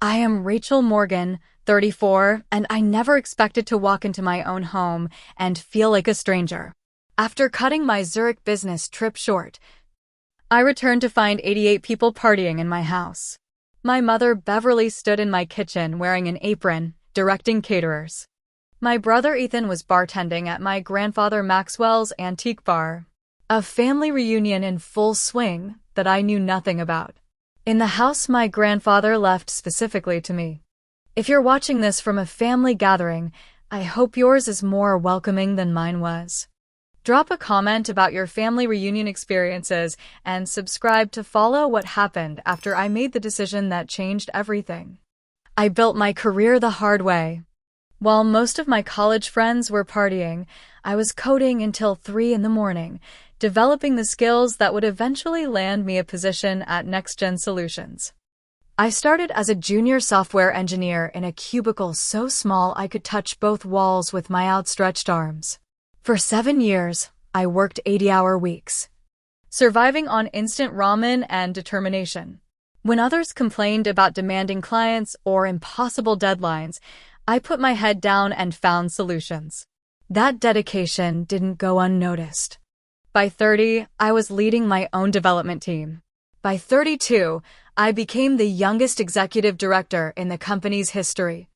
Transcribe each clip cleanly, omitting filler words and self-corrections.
I am Rachel Morgan, 34, and I never expected to walk into my own home and feel like a stranger. After cutting my Zurich business trip short, I returned to find 88 people partying in my house. My mother, Beverly, stood in my kitchen wearing an apron, directing caterers. My brother Ethan was bartending at my grandfather Maxwell's antique bar. A family reunion in full swing that I knew nothing about. In the house my grandfather left specifically to me. If you're watching this from a family gathering, I hope yours is more welcoming than mine was. Drop a comment about your family reunion experiences and subscribe to follow what happened after I made the decision that changed everything. I built my career the hard way. While most of my college friends were partying, I was coding until 3 in the morning, developing the skills that would eventually land me a position at Next Gen Solutions. I started as a junior software engineer in a cubicle so small I could touch both walls with my outstretched arms. For 7 years, I worked 80-hour weeks, surviving on instant ramen and determination. When others complained about demanding clients or impossible deadlines, I put my head down and found solutions. That dedication didn't go unnoticed. By 30, I was leading my own development team. By 32, I became the youngest executive director in the company's history.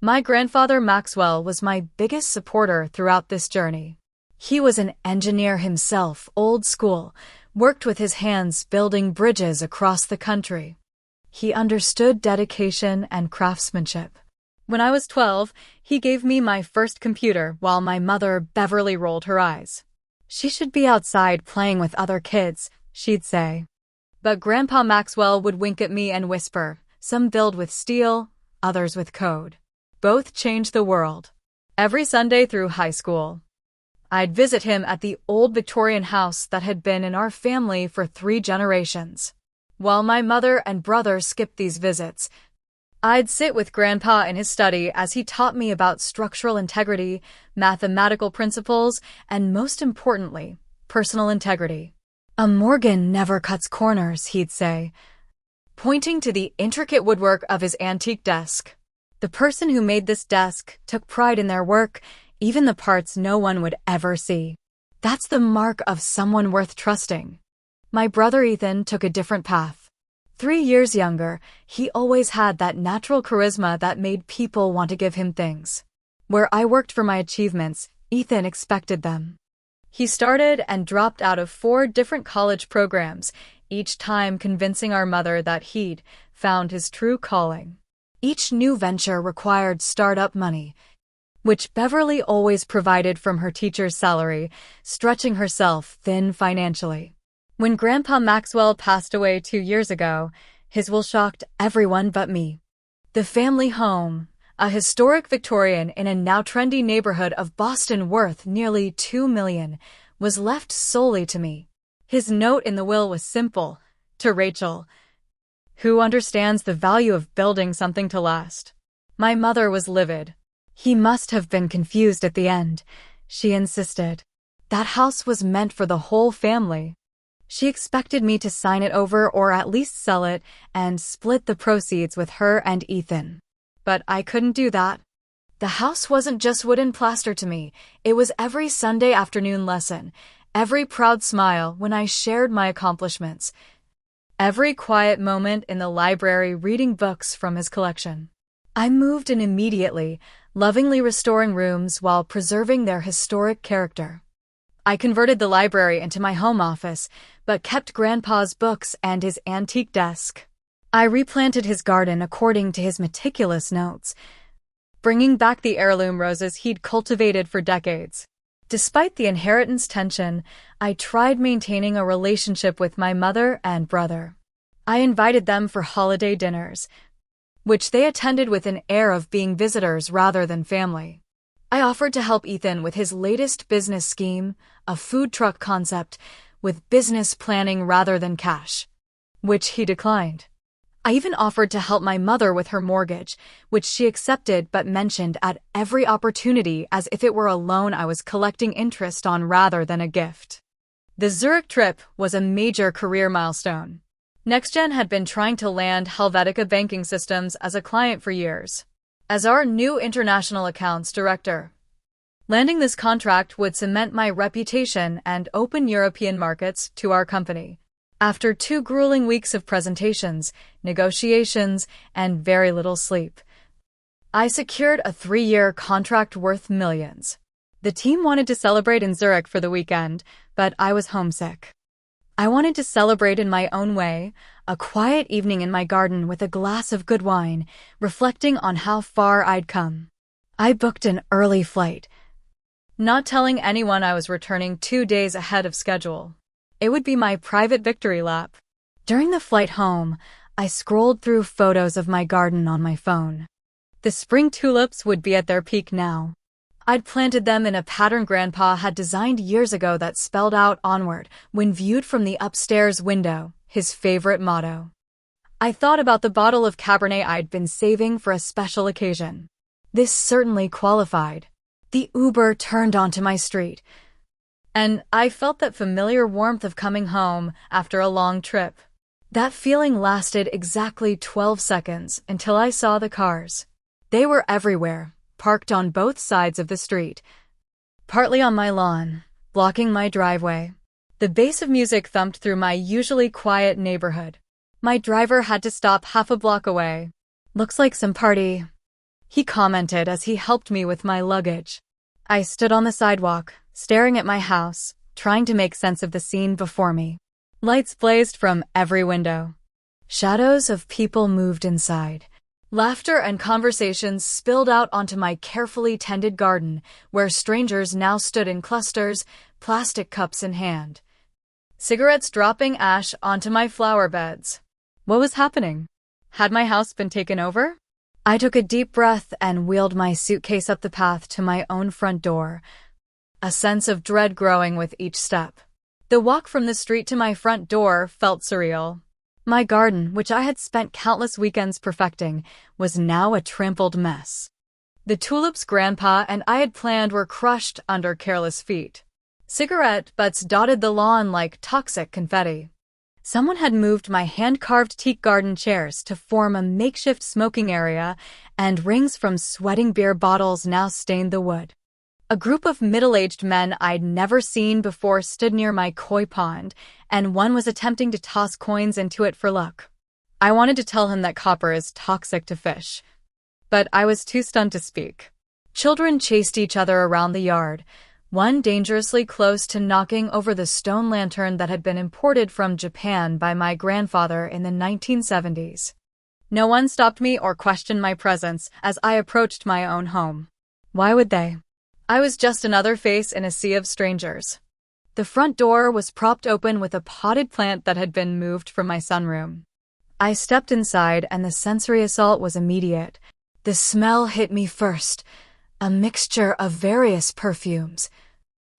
My grandfather Maxwell was my biggest supporter throughout this journey. He was an engineer himself, old school, worked with his hands building bridges across the country. He understood dedication and craftsmanship. When I was 12, he gave me my first computer while my mother, Beverly, rolled her eyes. She should be outside playing with other kids, she'd say. But Grandpa Maxwell would wink at me and whisper, some build with steel, others with code. Both changed the world. Every Sunday through high school, I'd visit him at the old Victorian house that had been in our family for 3 generations. While my mother and brother skipped these visits, I'd sit with Grandpa in his study as he taught me about structural integrity, mathematical principles, and most importantly, personal integrity. A Morgan never cuts corners, he'd say, pointing to the intricate woodwork of his antique desk. The person who made this desk took pride in their work, even the parts no one would ever see. That's the mark of someone worth trusting. My brother Ethan took a different path. 3 years younger, he always had that natural charisma that made people want to give him things. Where I worked for my achievements, Ethan expected them. He started and dropped out of 4 different college programs, each time convincing our mother that he'd found his true calling. Each new venture required startup money, which Beverly always provided from her teacher's salary, stretching herself thin financially. When Grandpa Maxwell passed away 2 years ago, his will shocked everyone but me. The family home, a historic Victorian in a now trendy neighborhood of Boston worth nearly $2 million, was left solely to me. His note in the will was simple, to Rachel, who understands the value of building something to last. My mother was livid. He must have been confused at the end, she insisted. That house was meant for the whole family. She expected me to sign it over or at least sell it and split the proceeds with her and Ethan. But I couldn't do that. The house wasn't just wood and plaster to me. It was every Sunday afternoon lesson, every proud smile when I shared my accomplishments, every quiet moment in the library reading books from his collection. I moved in immediately, lovingly restoring rooms while preserving their historic character. I converted the library into my home office, but kept Grandpa's books and his antique desk. I replanted his garden according to his meticulous notes, bringing back the heirloom roses he'd cultivated for decades. Despite the inheritance tension, I tried maintaining a relationship with my mother and brother. I invited them for holiday dinners, which they attended with an air of being visitors rather than family. I offered to help Ethan with his latest business scheme, a food truck concept, with business planning rather than cash, which he declined. I even offered to help my mother with her mortgage, which she accepted but mentioned at every opportunity as if it were a loan I was collecting interest on rather than a gift. The Zurich trip was a major career milestone. NextGen had been trying to land Helvetica Banking Systems as a client for years. As our new international accounts director, landing this contract would cement my reputation and open European markets to our company. After 2 grueling weeks of presentations, negotiations, and very little sleep, I secured a 3-year contract worth millions. The team wanted to celebrate in Zurich for the weekend, but I was homesick. I wanted to celebrate in my own way, a quiet evening in my garden with a glass of good wine, reflecting on how far I'd come. I booked an early flight, not telling anyone I was returning 2 days ahead of schedule. It would be my private victory lap. During the flight home, I scrolled through photos of my garden on my phone. The spring tulips would be at their peak now. I'd planted them in a pattern Grandpa had designed years ago that spelled out "Onward" when viewed from the upstairs window, his favorite motto. I thought about the bottle of Cabernet I'd been saving for a special occasion. This certainly qualified. The Uber turned onto my street, and I felt that familiar warmth of coming home after a long trip. That feeling lasted exactly 12 seconds until I saw the cars. They were everywhere, parked on both sides of the street, partly on my lawn, blocking my driveway. The bass of music thumped through my usually quiet neighborhood. My driver had to stop half a block away. "Looks like some party," he commented as he helped me with my luggage. I stood on the sidewalk, staring at my house, trying to make sense of the scene before me. Lights blazed from every window. Shadows of people moved inside. Laughter and conversations spilled out onto my carefully tended garden, where strangers now stood in clusters, plastic cups in hand. Cigarettes dropping ash onto my flower beds. What was happening? Had my house been taken over? I took a deep breath and wheeled my suitcase up the path to my own front door, a sense of dread growing with each step. The walk from the street to my front door felt surreal. My garden, which I had spent countless weekends perfecting, was now a trampled mess. The tulips Grandpa and I had planned were crushed under careless feet. Cigarette butts dotted the lawn like toxic confetti. Someone had moved my hand-carved teak garden chairs to form a makeshift smoking area, and rings from sweating beer bottles now stained the wood. A group of middle-aged men I'd never seen before stood near my koi pond, and one was attempting to toss coins into it for luck. I wanted to tell him that copper is toxic to fish, but I was too stunned to speak. Children chased each other around the yard, one dangerously close to knocking over the stone lantern that had been imported from Japan by my grandfather in the 1970s. No one stopped me or questioned my presence as I approached my own home. Why would they? I was just another face in a sea of strangers. The front door was propped open with a potted plant that had been moved from my sunroom. I stepped inside and the sensory assault was immediate. The smell hit me first, a mixture of various perfumes,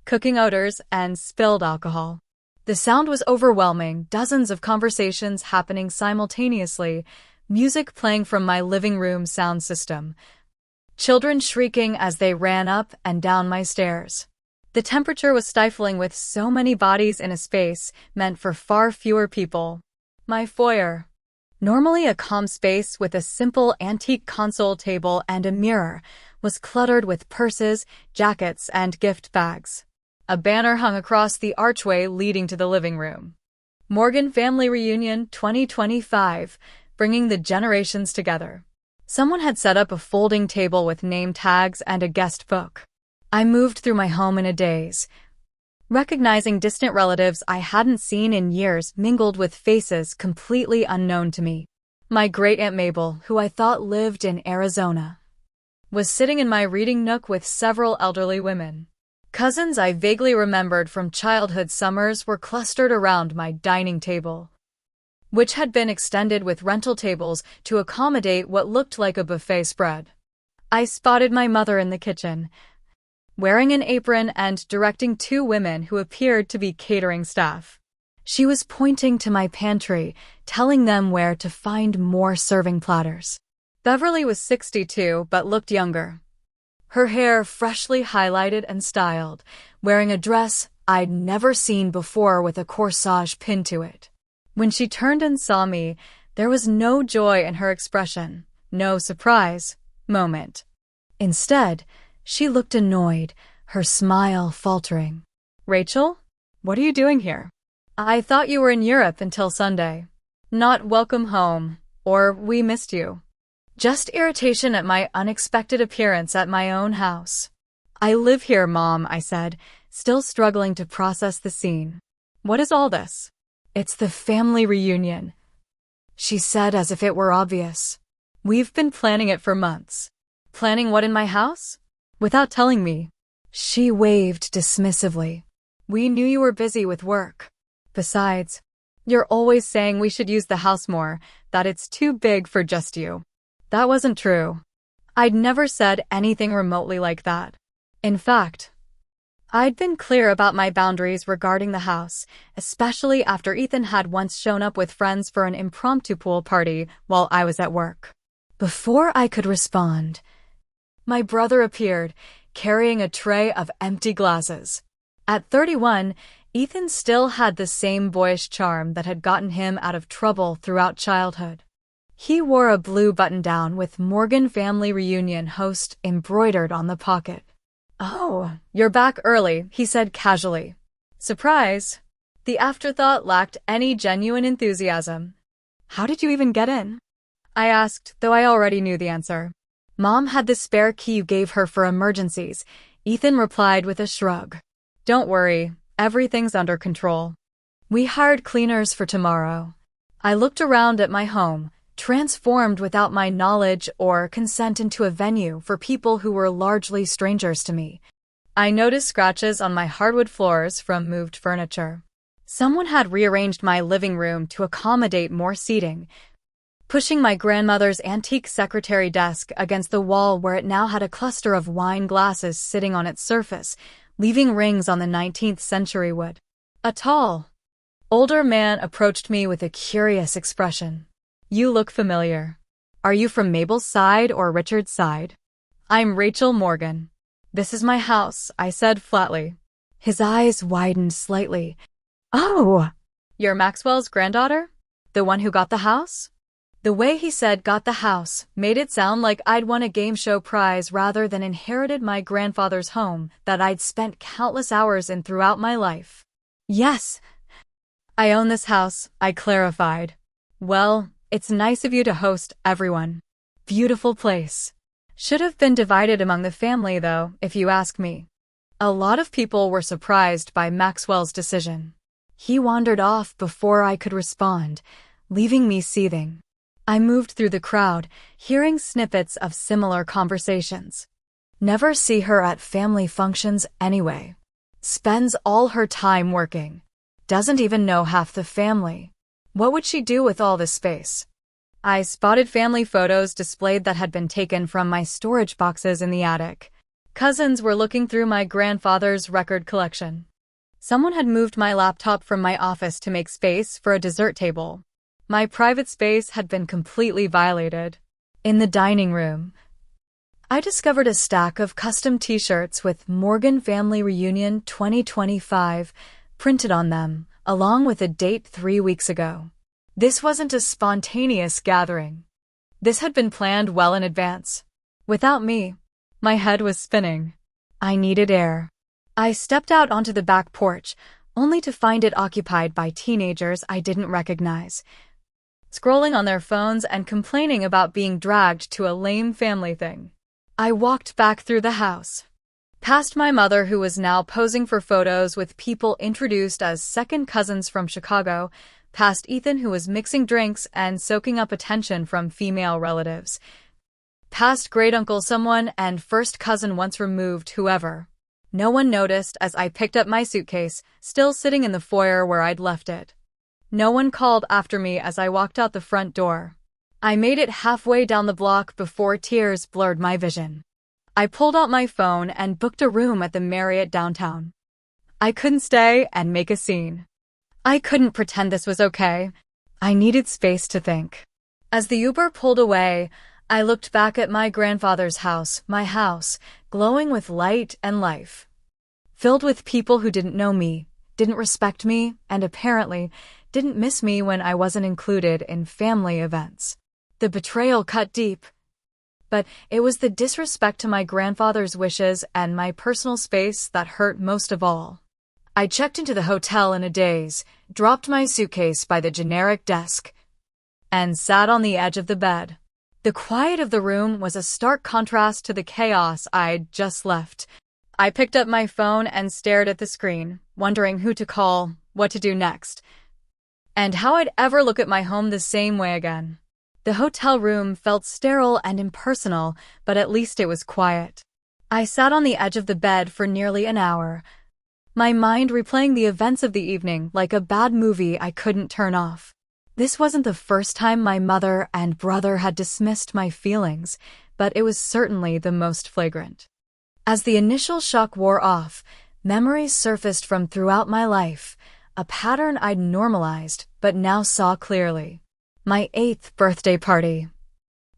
cooking odors, and spilled alcohol. The sound was overwhelming, dozens of conversations happening simultaneously, music playing from my living room sound system, children shrieking as they ran up and down my stairs. The temperature was stifling with so many bodies in a space meant for far fewer people. My foyer, normally a calm space with a simple antique console table and a mirror, was cluttered with purses, jackets, and gift bags. A banner hung across the archway leading to the living room. Morgan Family Reunion 2025, bringing the generations together. Someone had set up a folding table with name tags and a guest book. I moved through my home in a daze, recognizing distant relatives I hadn't seen in years mingled with faces completely unknown to me. My great-aunt Mabel, who I thought lived in Arizona, was sitting in my reading nook with several elderly women. Cousins I vaguely remembered from childhood summers were clustered around my dining table, which had been extended with rental tables to accommodate what looked like a buffet spread. I spotted my mother in the kitchen, wearing an apron and directing 2 women who appeared to be catering staff. She was pointing to my pantry, telling them where to find more serving platters. Beverly was 62 but looked younger, her hair freshly highlighted and styled, wearing a dress I'd never seen before with a corsage pinned to it. When she turned and saw me, there was no joy in her expression, no surprise moment. Instead, she looked annoyed, her smile faltering. "Rachel, what are you doing here? I thought you were in Europe until Sunday. Not welcome home, or we missed you." Just irritation at my unexpected appearance at my own house. "I live here, Mom," I said, still struggling to process the scene. "What is all this?" "It's the family reunion," she said as if it were obvious. "We've been planning it for months." "Planning what in my house?" "Without telling me." She waved dismissively. "We knew you were busy with work. Besides, you're always saying we should use the house more, that it's too big for just you." That wasn't true. I'd never said anything remotely like that. In fact, I'd been clear about my boundaries regarding the house, especially after Ethan had once shown up with friends for an impromptu pool party while I was at work. Before I could respond, my brother appeared, carrying a tray of empty glasses. At 31, Ethan still had the same boyish charm that had gotten him out of trouble throughout childhood. He wore a blue button-down with Morgan Family Reunion host embroidered on the pocket. "Oh, you're back early," he said casually. "Surprise." The afterthought lacked any genuine enthusiasm. "How did you even get in?" I asked, though I already knew the answer. "Mom had the spare key you gave her for emergencies," Ethan replied with a shrug. "Don't worry, everything's under control. We hired cleaners for tomorrow." I looked around at my home, transformed without my knowledge or consent into a venue for people who were largely strangers to me. I noticed scratches on my hardwood floors from moved furniture. Someone had rearranged my living room to accommodate more seating, pushing my grandmother's antique secretary desk against the wall where it now had a cluster of wine glasses sitting on its surface, leaving rings on the 19th century wood. A tall, older man approached me with a curious expression. "You look familiar. Are you from Mabel's side or Richard's side?" "I'm Rachel Morgan. This is my house," I said flatly. His eyes widened slightly. "Oh, you're Maxwell's granddaughter? The one who got the house?" The way he said "got the house" made it sound like I'd won a game show prize rather than inherited my grandfather's home that I'd spent countless hours in throughout my life. "Yes, I own this house," I clarified. "Well, it's nice of you to host everyone. Beautiful place. Should have been divided among the family, though, if you ask me." A lot of people were surprised by Maxwell's decision. He wandered off before I could respond, leaving me seething. I moved through the crowd, hearing snippets of similar conversations. "Never see her at family functions anyway. Spends all her time working. Doesn't even know half the family. What would she do with all this space?" I spotted family photos displayed that had been taken from my storage boxes in the attic. Cousins were looking through my grandfather's record collection. Someone had moved my laptop from my office to make space for a dessert table. My private space had been completely violated. In the dining room, I discovered a stack of custom t-shirts with Morgan Family Reunion 2025 printed on them, along with a date 3 weeks ago. This wasn't a spontaneous gathering. This had been planned well in advance. Without me, my head was spinning. I needed air. I stepped out onto the back porch, only to find it occupied by teenagers I didn't recognize, scrolling on their phones and complaining about being dragged to a lame family thing. I walked back through the house, past my mother who was now posing for photos with people introduced as second cousins from Chicago, past Ethan who was mixing drinks and soaking up attention from female relatives, past great-uncle someone and first cousin once removed whoever. No one noticed as I picked up my suitcase, still sitting in the foyer where I'd left it. No one called after me as I walked out the front door. I made it halfway down the block before tears blurred my vision. I pulled out my phone and booked a room at the Marriott downtown. I couldn't stay and make a scene. I couldn't pretend this was okay. I needed space to think. As the Uber pulled away, I looked back at my grandfather's house, my house, glowing with light and life. Filled with people who didn't know me, didn't respect me, and apparently didn't miss me when I wasn't included in family events. The betrayal cut deep. But it was the disrespect to my grandfather's wishes and my personal space that hurt most of all. I checked into the hotel in a daze, dropped my suitcase by the generic desk, and sat on the edge of the bed. The quiet of the room was a stark contrast to the chaos I'd just left. I picked up my phone and stared at the screen, wondering who to call, what to do next, and how I'd ever look at my home the same way again. The hotel room felt sterile and impersonal, but at least it was quiet. I sat on the edge of the bed for nearly an hour, my mind replaying the events of the evening like a bad movie I couldn't turn off. This wasn't the first time my mother and brother had dismissed my feelings, but it was certainly the most flagrant. As the initial shock wore off, memories surfaced from throughout my life, a pattern I'd normalized but now saw clearly. My 8th birthday party,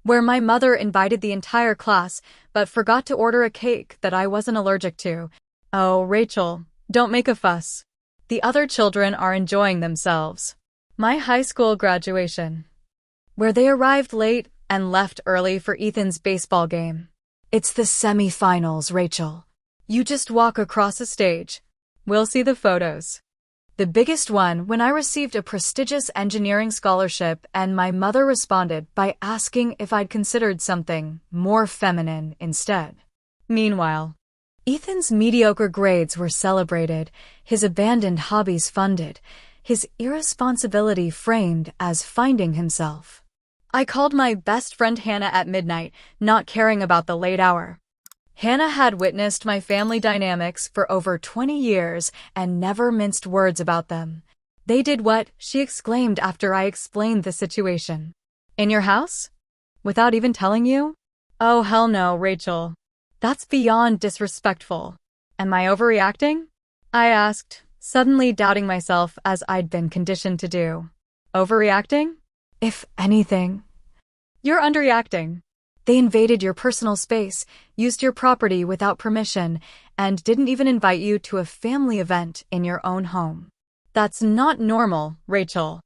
where my mother invited the entire class but forgot to order a cake that I wasn't allergic to. Oh, Rachel, don't make a fuss. The other children are enjoying themselves. My high school graduation, where they arrived late and left early for Ethan's baseball game. It's the semifinals, Rachel. You just walk across a stage. We'll see the photos. The biggest one when I received a prestigious engineering scholarship and my mother responded by asking if I'd considered something more feminine instead. Meanwhile, Ethan's mediocre grades were celebrated, his abandoned hobbies funded, his irresponsibility framed as finding himself. I called my best friend Hannah at midnight, not caring about the late hour. Hannah had witnessed my family dynamics for over 20 years and never minced words about them. They did what? She exclaimed after I explained the situation. In your house? Without even telling you? Oh, hell no, Rachel. That's beyond disrespectful. Am I overreacting? I asked, suddenly doubting myself as I'd been conditioned to do. Overreacting? If anything. You're underreacting. They invaded your personal space, used your property without permission, and didn't even invite you to a family event in your own home. That's not normal, Rachel.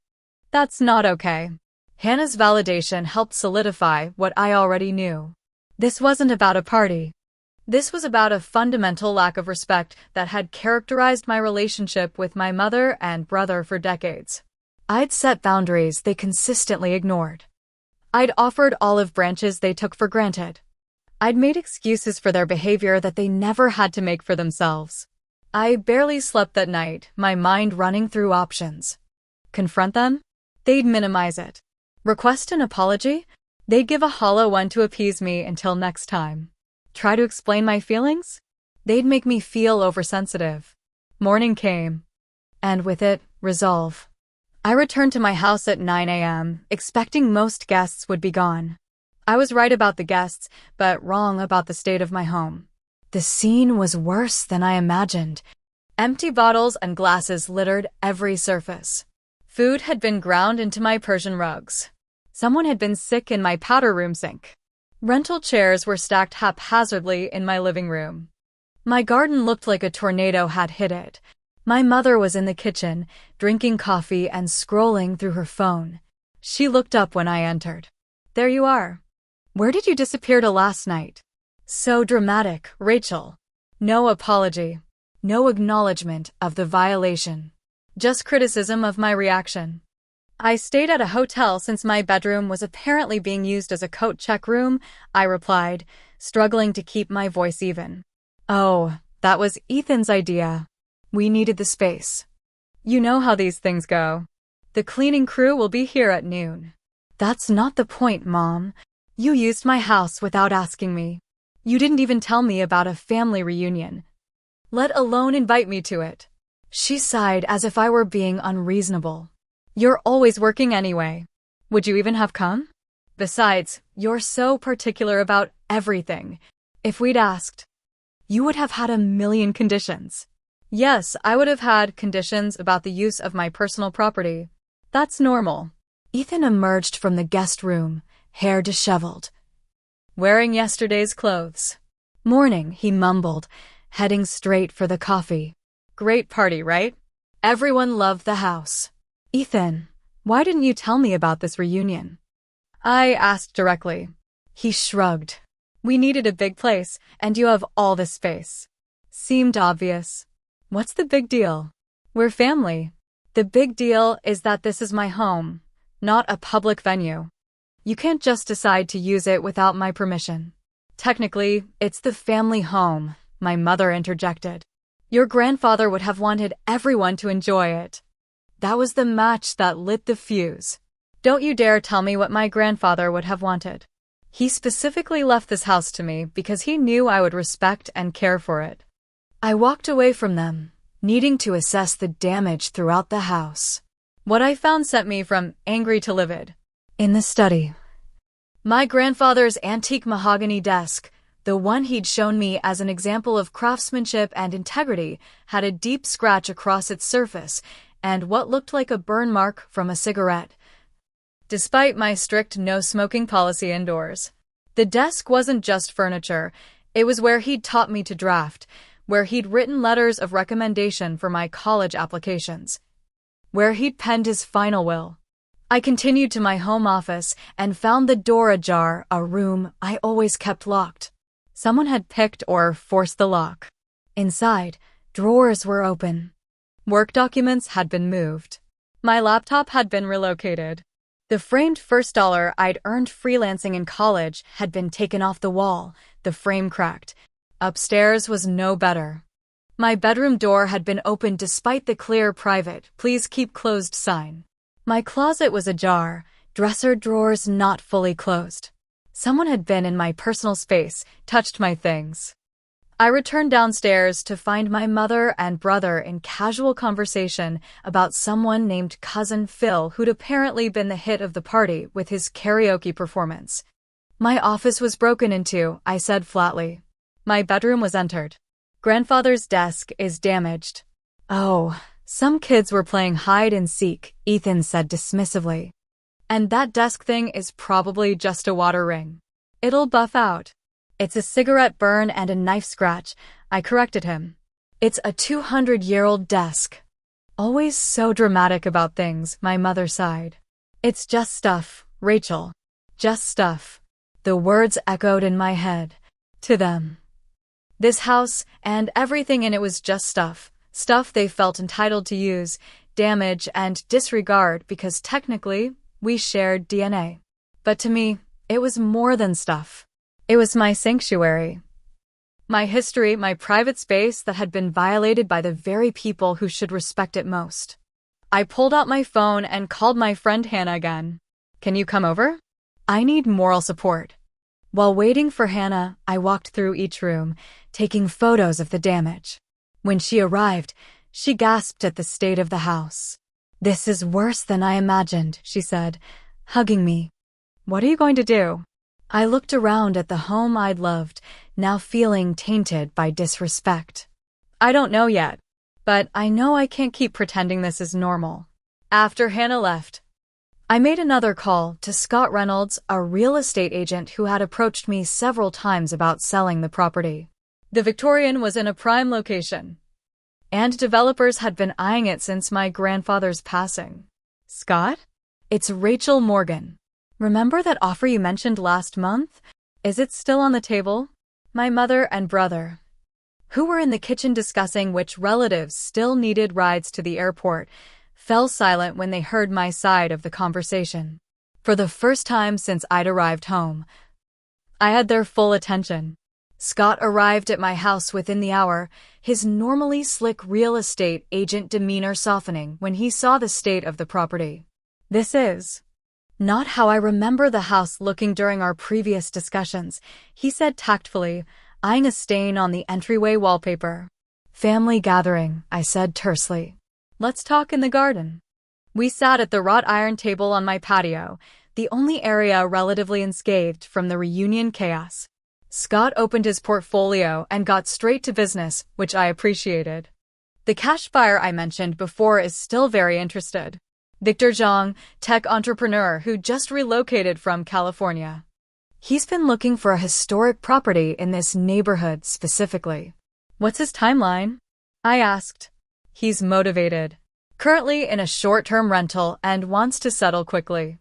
That's not okay. Hannah's validation helped solidify what I already knew. This wasn't about a party. This was about a fundamental lack of respect that had characterized my relationship with my mother and brother for decades. I'd set boundaries they consistently ignored. I'd offered olive branches they took for granted. I'd made excuses for their behavior that they never had to make for themselves. I barely slept that night, my mind running through options. Confront them? They'd minimize it. Request an apology? They'd give a hollow one to appease me until next time. Try to explain my feelings? They'd make me feel oversensitive. Morning came, and with it, resolve. I returned to my house at 9 a.m., expecting most guests would be gone. I was right about the guests, but wrong about the state of my home. The scene was worse than I imagined. Empty bottles and glasses littered every surface. Food had been ground into my Persian rugs. Someone had been sick in my powder room sink. Rental chairs were stacked haphazardly in my living room. My garden looked like a tornado had hit it. My mother was in the kitchen, drinking coffee and scrolling through her phone. She looked up when I entered. There you are. Where did you disappear to last night? So dramatic, Rachel. No apology. No acknowledgement of the violation. Just criticism of my reaction. I stayed at a hotel since my bedroom was apparently being used as a coat check room, I replied, struggling to keep my voice even. Oh, that was Ethan's idea. We needed the space. You know how these things go. The cleaning crew will be here at noon. That's not the point, Mom. You used my house without asking me. You didn't even tell me about a family reunion, let alone invite me to it. She sighed as if I were being unreasonable. You're always working anyway. Would you even have come? Besides, you're so particular about everything. If we'd asked, you would have had a million conditions. Yes, I would have had conditions about the use of my personal property. That's normal. Ethan emerged from the guest room, hair disheveled, wearing yesterday's clothes. Morning, he mumbled, heading straight for the coffee. Great party, right? Everyone loved the house. "Ethan, why didn't you tell me about this reunion?" I asked directly. He shrugged. "We needed a big place, and you have all this space." Seemed obvious. What's the big deal? We're family. The big deal is that this is my home, not a public venue. You can't just decide to use it without my permission. Technically, it's the family home, my mother interjected. Your grandfather would have wanted everyone to enjoy it. That was the match that lit the fuse. Don't you dare tell me what my grandfather would have wanted. He specifically left this house to me because he knew I would respect and care for it. I walked away from them, needing to assess the damage throughout the house. What I found sent me from angry to livid. In the study, my grandfather's antique mahogany desk, the one he'd shown me as an example of craftsmanship and integrity, had a deep scratch across its surface and what looked like a burn mark from a cigarette. Despite my strict no-smoking policy indoors, the desk wasn't just furniture. It was where he'd taught me to draft, where he'd written letters of recommendation for my college applications, where he'd penned his final will. I continued to my home office and found the door ajar, a room I always kept locked. Someone had picked or forced the lock. Inside, drawers were open. Work documents had been moved. My laptop had been relocated. The framed first dollar I'd earned freelancing in college had been taken off the wall, the frame cracked. Upstairs was no better. My bedroom door had been opened despite the clear private, please keep closed sign. My closet was ajar, dresser drawers not fully closed. Someone had been in my personal space, touched my things. I returned downstairs to find my mother and brother in casual conversation about someone named Cousin Phil who'd apparently been the hit of the party with his karaoke performance. My office was broken into, I said flatly. My bedroom was entered. Grandfather's desk is damaged. Oh, some kids were playing hide and seek, Ethan said dismissively. And that desk thing is probably just a water ring. It'll buff out. It's a cigarette burn and a knife scratch, I corrected him. It's a 200-year-old desk. Always so dramatic about things, my mother sighed. It's just stuff, Rachel. Just stuff. The words echoed in my head. To them. This house and everything in it was just stuff. Stuff they felt entitled to use, damage, and disregard because technically, we shared DNA. But to me, it was more than stuff. It was my sanctuary. My history, my private space that had been violated by the very people who should respect it most. I pulled out my phone and called my friend Hannah again. Can you come over? I need moral support. While waiting for Hannah, I walked through each room, taking photos of the damage. When she arrived, she gasped at the state of the house. This is worse than I imagined, she said, hugging me. What are you going to do? I looked around at the home I'd loved, now feeling tainted by disrespect. I don't know yet, but I know I can't keep pretending this is normal. After Hannah left, I made another call to Scott Reynolds, a real estate agent who had approached me several times about selling the property. The Victorian was in a prime location, and developers had been eyeing it since my grandfather's passing. Scott? It's Rachel Morgan. Remember that offer you mentioned last month? Is it still on the table? My mother and brother, who were in the kitchen discussing which relatives still needed rides to the airport, fell silent when they heard my side of the conversation. For the first time since I'd arrived home, I had their full attention. Scott arrived at my house within the hour, his normally slick real estate agent demeanor softening when he saw the state of the property. This is not how I remember the house looking during our previous discussions, he said tactfully, eyeing a stain on the entryway wallpaper. Family gathering, I said tersely. Let's talk in the garden. We sat at the wrought iron table on my patio, the only area relatively unscathed from the reunion chaos. Scott opened his portfolio and got straight to business, which I appreciated. The cash buyer I mentioned before is still very interested. Victor Zhang, tech entrepreneur who just relocated from California. He's been looking for a historic property in this neighborhood specifically. What's his timeline? I asked. He's motivated. currently in a short-term rental and wants to settle quickly.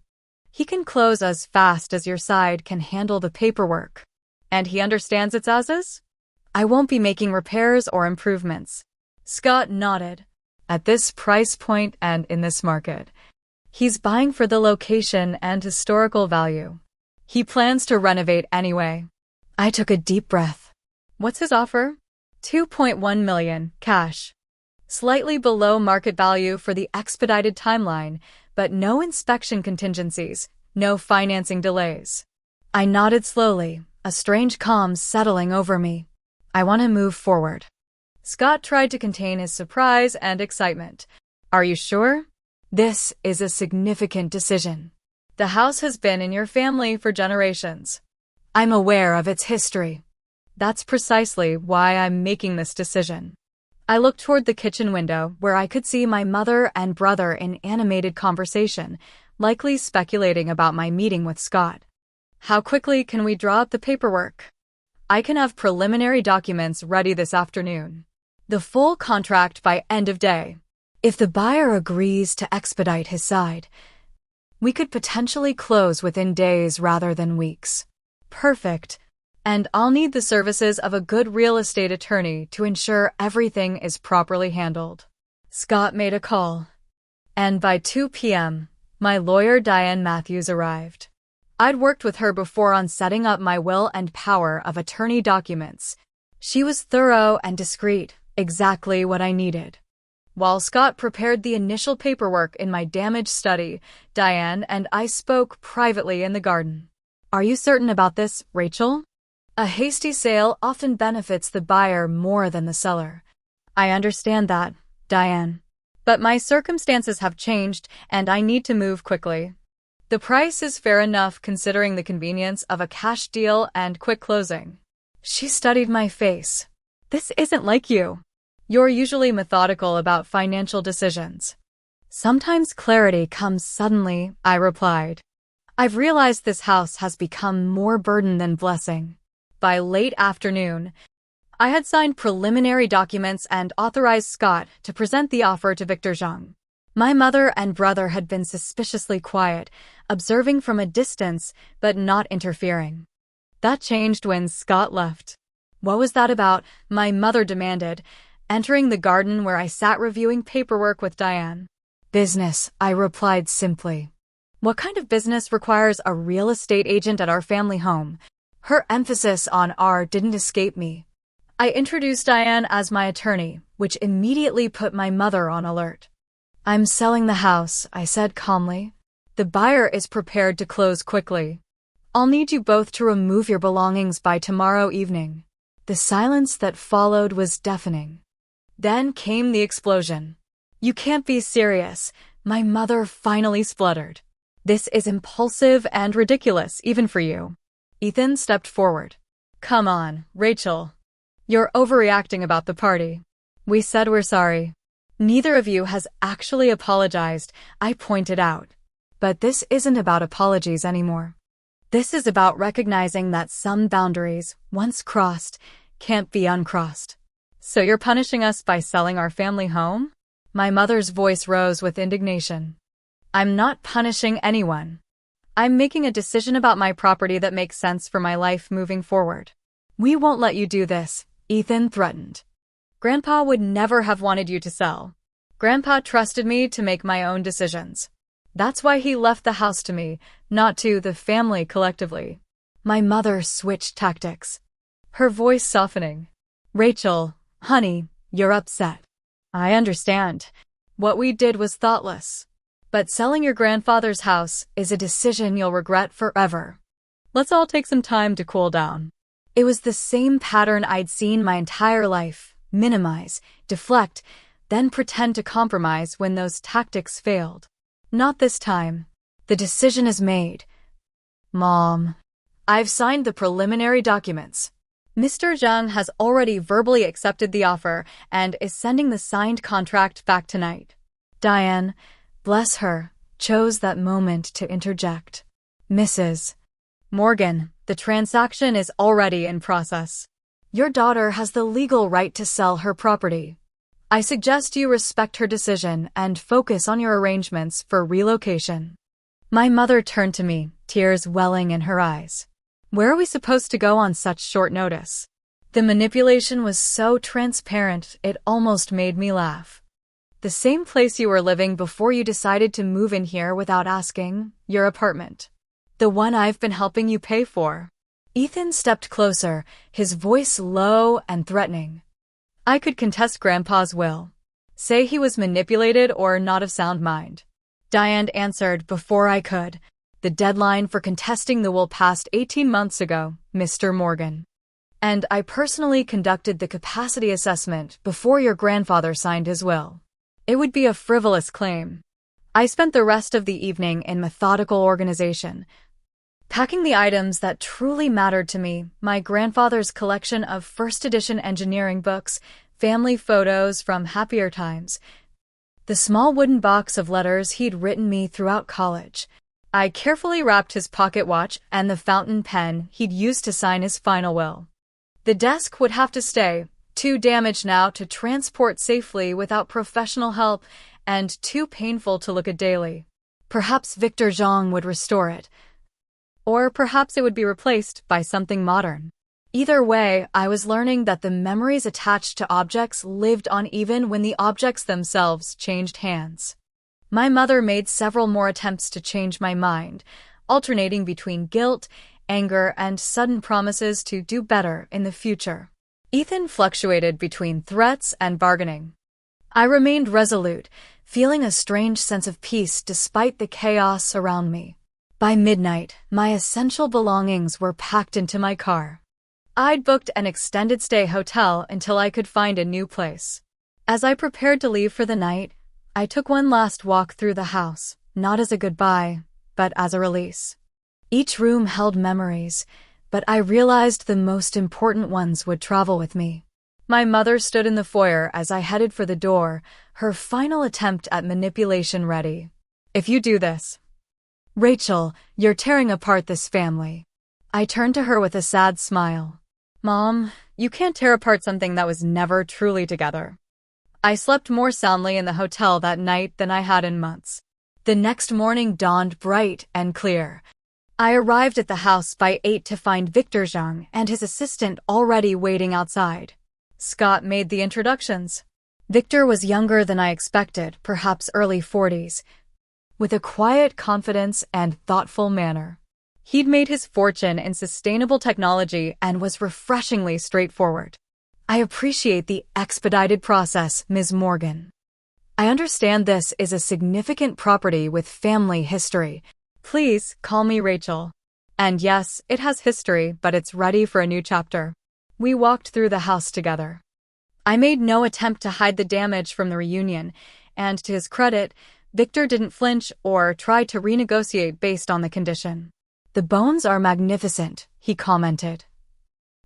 He can close as fast as your side can handle the paperwork. And he understands it's as? I won't be making repairs or improvements. Scott nodded. At this price point and in this market, he's buying for the location and historical value. He plans to renovate anyway. I took a deep breath. What's his offer? $2.1 million, cash. Slightly below market value for the expedited timeline, but no inspection contingencies, no financing delays. I nodded slowly, a strange calm settling over me. I want to move forward. Scott tried to contain his surprise and excitement. Are you sure? This is a significant decision. The house has been in your family for generations. I'm aware of its history. That's precisely why I'm making this decision. I looked toward the kitchen window where I could see my mother and brother in animated conversation, likely speculating about my meeting with Scott. How quickly can we draw up the paperwork? I can have preliminary documents ready this afternoon. The full contract by end of day. If the buyer agrees to expedite his side, we could potentially close within days rather than weeks. Perfect. And I'll need the services of a good real estate attorney to ensure everything is properly handled. Scott made a call. And by 2 p.m., my lawyer Diane Matthews arrived. I'd worked with her before on setting up my will and power of attorney documents. She was thorough and discreet, exactly what I needed. While Scott prepared the initial paperwork in my damage study, Diane and I spoke privately in the garden. Are you certain about this, Rachel? A hasty sale often benefits the buyer more than the seller. I understand that, Diane. But my circumstances have changed and I need to move quickly. The price is fair enough considering the convenience of a cash deal and quick closing. She studied my face. This isn't like you. You're usually methodical about financial decisions. Sometimes clarity comes suddenly, I replied. I've realized this house has become more burden than blessing. By late afternoon, I had signed preliminary documents and authorized Scott to present the offer to Victor Zhang. My mother and brother had been suspiciously quiet, observing from a distance but not interfering. That changed when Scott left. What was that about? My mother demanded, entering the garden where I sat reviewing paperwork with Diane. Business, I replied simply. What kind of business requires a real estate agent at our family home? Her emphasis on "our" didn't escape me. I introduced Diane as my attorney, which immediately put my mother on alert. I'm selling the house, I said calmly. The buyer is prepared to close quickly. I'll need you both to remove your belongings by tomorrow evening. The silence that followed was deafening. Then came the explosion. You can't be serious, my mother finally spluttered. This is impulsive and ridiculous, even for you. Ethan stepped forward. Come on, Rachel. You're overreacting about the party. We said we're sorry. Neither of you has actually apologized, I pointed out. But this isn't about apologies anymore. This is about recognizing that some boundaries, once crossed, can't be uncrossed. So you're punishing us by selling our family home? My mother's voice rose with indignation. I'm not punishing anyone. I'm making a decision about my property that makes sense for my life moving forward. We won't let you do this, Ethan threatened. Grandpa would never have wanted you to sell. Grandpa trusted me to make my own decisions. That's why he left the house to me, not to the family collectively. My mother switched tactics, her voice softening. Rachel, honey, you're upset. I understand. What we did was thoughtless. But selling your grandfather's house is a decision you'll regret forever. Let's all take some time to cool down. It was the same pattern I'd seen my entire life. Minimize, deflect, then pretend to compromise when those tactics failed. Not this time. The decision is made. Mom. I've signed the preliminary documents. Mr. Zhang has already verbally accepted the offer and is sending the signed contract back tonight. Diane, bless her, chose that moment to interject. Mrs. Morgan, the transaction is already in process. Your daughter has the legal right to sell her property. I suggest you respect her decision and focus on your arrangements for relocation." My mother turned to me, tears welling in her eyes. Where are we supposed to go on such short notice? The manipulation was so transparent, it almost made me laugh. The same place you were living before you decided to move in here without asking, your apartment. The one I've been helping you pay for. Ethan stepped closer, his voice low and threatening. I could contest Grandpa's will. Say he was manipulated or not of sound mind. Diane answered before I could. The deadline for contesting the will passed 18 months ago, Mr. Morgan. And I personally conducted the capacity assessment before your grandfather signed his will. It would be a frivolous claim. I spent the rest of the evening in methodical organization, packing the items that truly mattered to me, my grandfather's collection of first edition engineering books, family photos from happier times, the small wooden box of letters he'd written me throughout college. I carefully wrapped his pocket watch and the fountain pen he'd used to sign his final will. The desk would have to stay, too damaged now to transport safely without professional help and too painful to look at daily. Perhaps Victor Zhang would restore it. Or perhaps it would be replaced by something modern. Either way, I was learning that the memories attached to objects lived on even when the objects themselves changed hands. My mother made several more attempts to change my mind, alternating between guilt, anger, and sudden promises to do better in the future. Ethan fluctuated between threats and bargaining. I remained resolute, feeling a strange sense of peace despite the chaos around me. By midnight, my essential belongings were packed into my car. I'd booked an extended stay hotel until I could find a new place. As I prepared to leave for the night, I took one last walk through the house, not as a goodbye, but as a release. Each room held memories, but I realized the most important ones would travel with me. My mother stood in the foyer as I headed for the door, her final attempt at manipulation ready. "If you do this, Rachel, you're tearing apart this family." I turned to her with a sad smile. "Mom, you can't tear apart something that was never truly together." I slept more soundly in the hotel that night than I had in months. The next morning dawned bright and clear. I arrived at the house by 8 to find Victor Zhang and his assistant already waiting outside. Scott made the introductions. Victor was younger than I expected, perhaps early 40s, with a quiet confidence and thoughtful manner. He'd made his fortune in sustainable technology and was refreshingly straightforward. "I appreciate the expedited process, Ms. Morgan. I understand this is a significant property with family history. Please call me Rachel. And yes, it has history, but it's ready for a new chapter." We walked through the house together. I made no attempt to hide the damage from the reunion, and to his credit, Victor didn't flinch or try to renegotiate based on the condition. "The bones are magnificent," he commented,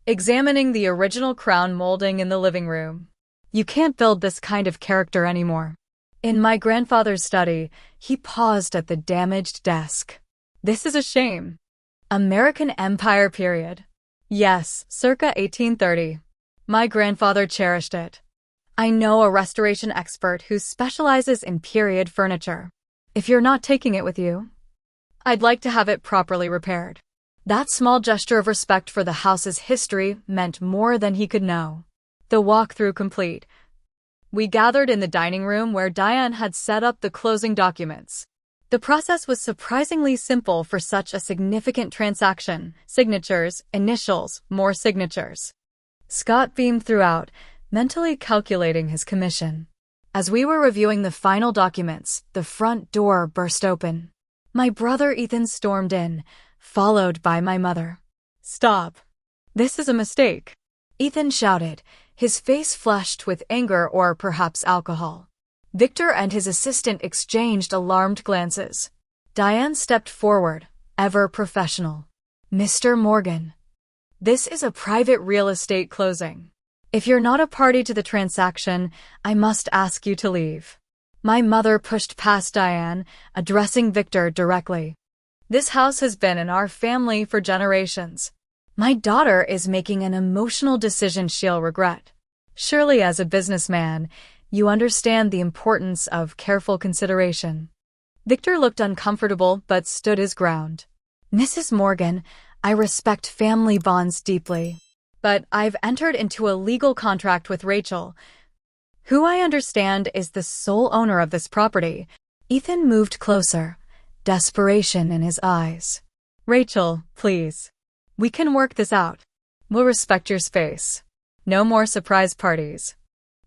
examining the original crown molding in the living room. "You can't build this kind of character anymore." In my grandfather's study, he paused at the damaged desk. "This is a shame." American Empire period. Yes, circa 1830. My grandfather cherished it. I know a restoration expert who specializes in period furniture. If you're not taking it with you, I'd like to have it properly repaired. That small gesture of respect for the house's history meant more than he could know. The walkthrough complete, we gathered in the dining room where Diane had set up the closing documents. The process was surprisingly simple for such a significant transaction. Signatures, initials, more signatures. Scott beamed throughout, mentally calculating his commission. As we were reviewing the final documents, the front door burst open. My brother Ethan stormed in, followed by my mother. "Stop. This is a mistake," Ethan shouted, his face flushed with anger or perhaps alcohol. Victor and his assistant exchanged alarmed glances. Diane stepped forward, ever professional. "Mr. Morgan, this is a private real estate closing. If you're not a party to the transaction, I must ask you to leave." My mother pushed past Diane, addressing Victor directly. "This house has been in our family for generations. My daughter is making an emotional decision she'll regret. Surely as a businessman, You understand the importance of careful consideration. Victor looked uncomfortable but stood his ground. Mrs. Morgan, I respect family bonds deeply, but I've entered into a legal contract with Rachel, who I understand is the sole owner of this property. Ethan moved closer, desperation in his eyes. Rachel, please. We can work this out. We'll respect your space. No more surprise parties.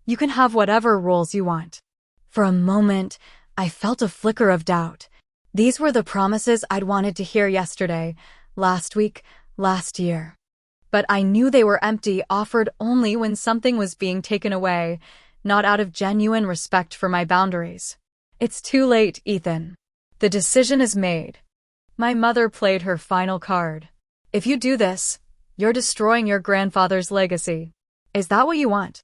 You can have whatever roles you want. For a moment, I felt a flicker of doubt. These were the promises I'd wanted to hear yesterday, last week, last year. But I knew they were empty, offered only when something was being taken away, not out of genuine respect for my boundaries. It's too late, Ethan. The decision is made. My mother played her final card. If you do this, you're destroying your grandfather's legacy. Is that what you want?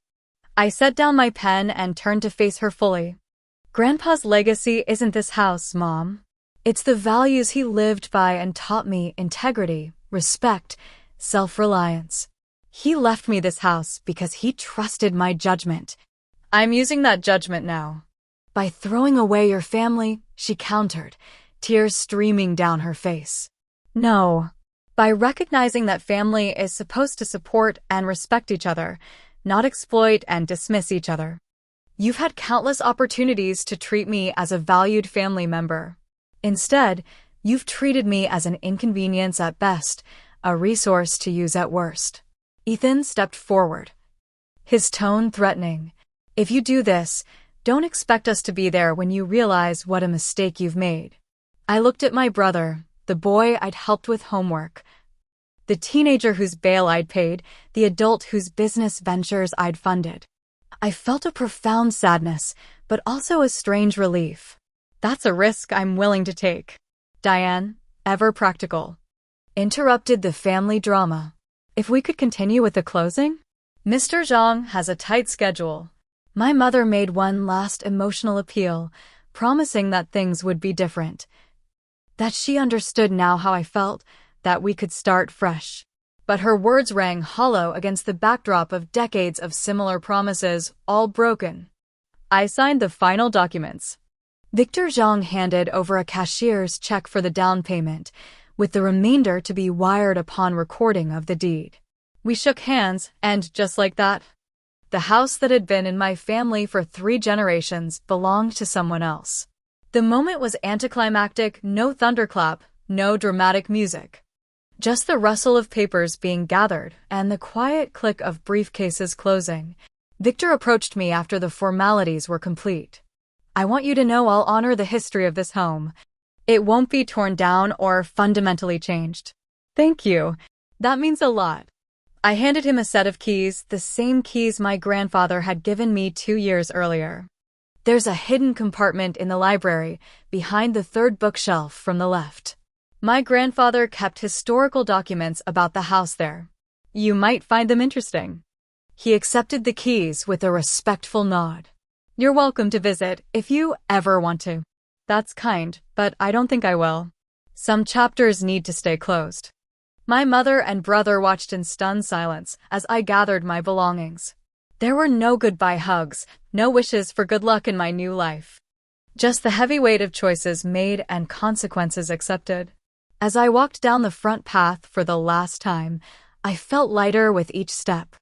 I set down my pen and turned to face her fully. Grandpa's legacy isn't this house, Mom. It's the values he lived by and taught me: integrity, respect, self-reliance. He left me this house because he trusted my judgment. I'm using that judgment now. By throwing away your family, she countered, tears streaming down her face. No. By recognizing that family is supposed to support and respect each other, not exploit and dismiss each other. You've had countless opportunities to treat me as a valued family member. Instead, you've treated me as an inconvenience at best, a resource to use at worst. Ethan stepped forward, his tone threatening. If you do this, don't expect us to be there when you realize what a mistake you've made. I looked at my brother, the boy I'd helped with homework, the teenager whose bail I'd paid, the adult whose business ventures I'd funded. I felt a profound sadness, but also a strange relief. That's a risk I'm willing to take. Diane, ever practical, interrupted the family drama. If we could continue with the closing? Mr. Zhang has a tight schedule. My mother made one last emotional appeal, promising that things would be different. That she understood now how I felt, that we could start fresh. But her words rang hollow against the backdrop of decades of similar promises, all broken. I signed the final documents. Victor Zhang handed over a cashier's check for the down payment, with the remainder to be wired upon recording of the deed. We shook hands, and just like that, the house that had been in my family for 3 generations belonged to someone else. The moment was anticlimactic, no thunderclap, no dramatic music. Just the rustle of papers being gathered and the quiet click of briefcases closing. Victor approached me after the formalities were complete. I want you to know I'll honor the history of this home. It won't be torn down or fundamentally changed. Thank you. That means a lot. I handed him a set of keys, the same keys my grandfather had given me 2 years earlier. There's a hidden compartment in the library, behind the 3rd bookshelf from the left. My grandfather kept historical documents about the house there. You might find them interesting. He accepted the keys with a respectful nod. You're welcome to visit if you ever want to. That's kind, but I don't think I will. Some chapters need to stay closed. My mother and brother watched in stunned silence as I gathered my belongings. There were no goodbye hugs, no wishes for good luck in my new life. Just the heavy weight of choices made and consequences accepted. As I walked down the front path for the last time, I felt lighter with each step.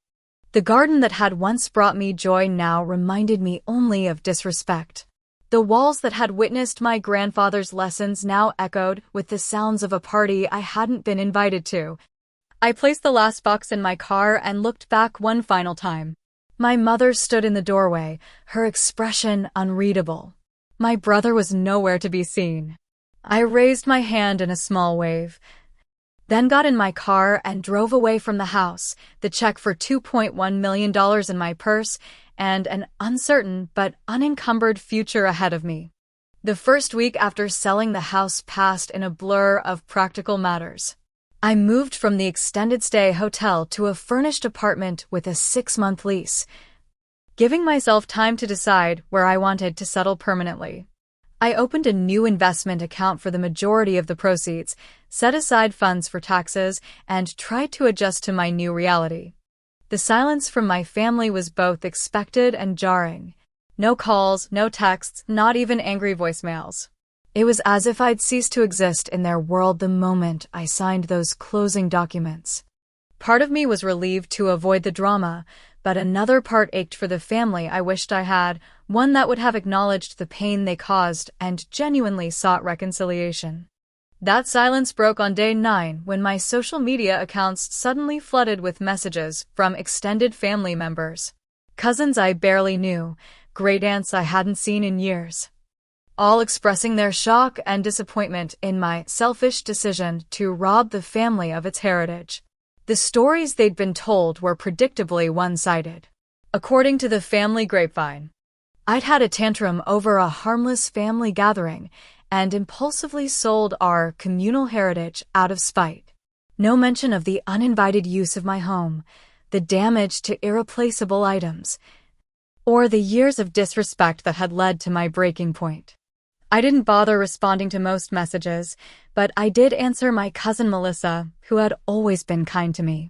The garden that had once brought me joy now reminded me only of disrespect. The walls that had witnessed my grandfather's lessons now echoed with the sounds of a party I hadn't been invited to. I placed the last box in my car and looked back one final time. My mother stood in the doorway, her expression unreadable. My brother was nowhere to be seen. I raised my hand in a small wave, then got in my car and drove away from the house, the check for $2.1 million in my purse, and an uncertain but unencumbered future ahead of me. The first week after selling the house passed in a blur of practical matters. I moved from the extended stay hotel to a furnished apartment with a 6-month lease, giving myself time to decide where I wanted to settle permanently. I opened a new investment account for the majority of the proceeds, set aside funds for taxes, and tried to adjust to my new reality. The silence from my family was both expected and jarring. No calls, no texts, not even angry voicemails. It was as if I'd ceased to exist in their world the moment I signed those closing documents. Part of me was relieved to avoid the drama, but another part ached for the family I wished I had, one that would have acknowledged the pain they caused and genuinely sought reconciliation. That silence broke on day 9 when my social media accounts suddenly flooded with messages from extended family members. Cousins I barely knew, great-aunts I hadn't seen in years, all expressing their shock and disappointment in my selfish decision to rob the family of its heritage. The stories they'd been told were predictably one-sided. According to the family grapevine, I'd had a tantrum over a harmless family gathering and impulsively sold our communal heritage out of spite. No mention of the uninvited use of my home, the damage to irreplaceable items, or the years of disrespect that had led to my breaking point. I didn't bother responding to most messages, but I did answer my cousin Melissa, who had always been kind to me.